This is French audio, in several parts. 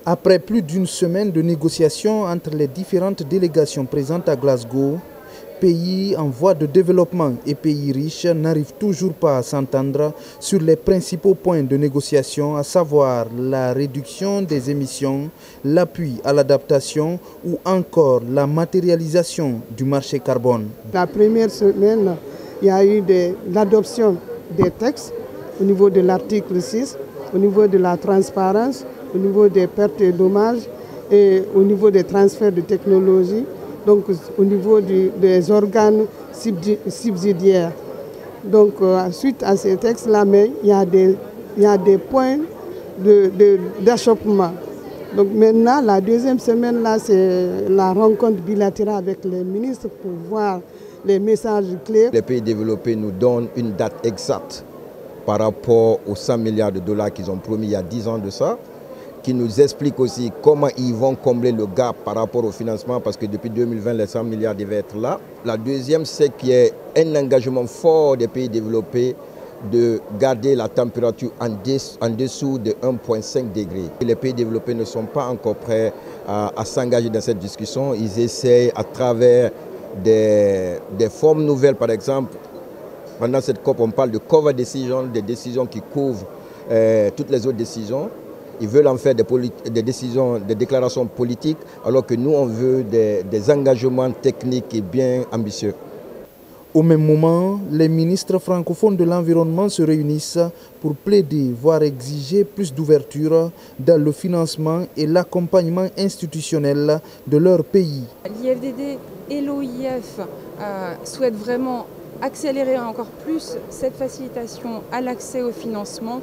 Après plus d'une semaine de négociations entre les différentes délégations présentes à Glasgow, pays en voie de développement et pays riches n'arrivent toujours pas à s'entendre sur les principaux points de négociation, à savoir la réduction des émissions, l'appui à l'adaptation ou encore la matérialisation du marché carbone. La première semaine, il y a eu l'adoption des textes au niveau de l'article 6, au niveau de la transparence, au niveau des pertes et dommages et au niveau des transferts de technologie, donc au niveau des organes subsidiaires. Donc suite à ces textes-là, mais il y a des points d'achoppement. Donc maintenant, la deuxième semaine, là, c'est la rencontre bilatérale avec les ministres pour voir les messages clés. Les pays développés nous donnent une date exacte par rapport aux 100 milliards de dollars qu'ils ont promis il y a 10 ans de ça, qui nous explique aussi comment ils vont combler le gap par rapport au financement, parce que depuis 2020, les 100 milliards devaient être là. La deuxième, c'est qu'il y ait un engagement fort des pays développés de garder la température en dessous de 1,5 degrés. Les pays développés ne sont pas encore prêts à s'engager dans cette discussion. Ils essayent à travers des formes nouvelles, par exemple. Pendant cette COP, on parle de cover decision, des décisions qui couvrent toutes les autres décisions. Ils veulent en faire des décisions, des déclarations politiques, alors que nous, on veut des engagements techniques et bien ambitieux. Au même moment, les ministres francophones de l'environnement se réunissent pour plaider, voire exiger plus d'ouverture dans le financement et l'accompagnement institutionnel de leur pays. L'IFDD et l'OIF souhaitent vraiment accélérer encore plus cette facilitation à l'accès au financement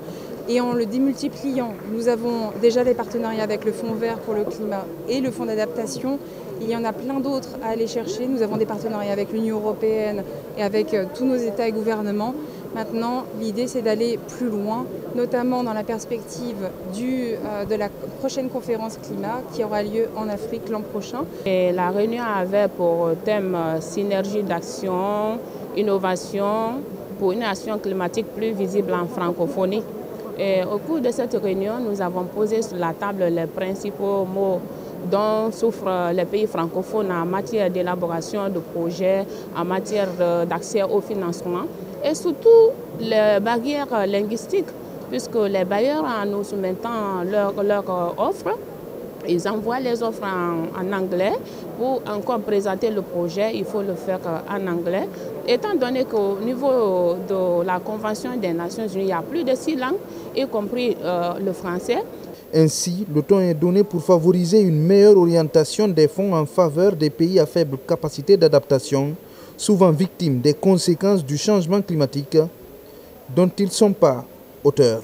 et en le démultipliant. Nous avons déjà des partenariats avec le Fonds vert pour le climat et le Fonds d'adaptation. Il y en a plein d'autres à aller chercher. Nous avons des partenariats avec l'Union européenne et avec tous nos États et gouvernements. Maintenant, l'idée, c'est d'aller plus loin, notamment dans la perspective de la prochaine conférence climat qui aura lieu en Afrique l'an prochain. Et la réunion avait pour thème synergie d'action, innovation pour une action climatique plus visible en francophonie. Et au cours de cette réunion, nous avons posé sur la table les principaux mots dont souffrent les pays francophones en matière d'élaboration de projets, en matière d'accès au financement et surtout les barrières linguistiques, puisque les bailleurs, en nous soumettant leurs offres, ils envoient les offres en anglais. Pour encore présenter le projet, il faut le faire en anglais. Étant donné qu'au niveau de la Convention des Nations Unies, il y a plus de 6 langues, y compris le français. Ainsi, le ton est donné pour favoriser une meilleure orientation des fonds en faveur des pays à faible capacité d'adaptation, souvent victimes des conséquences du changement climatique dont ils ne sont pas auteurs.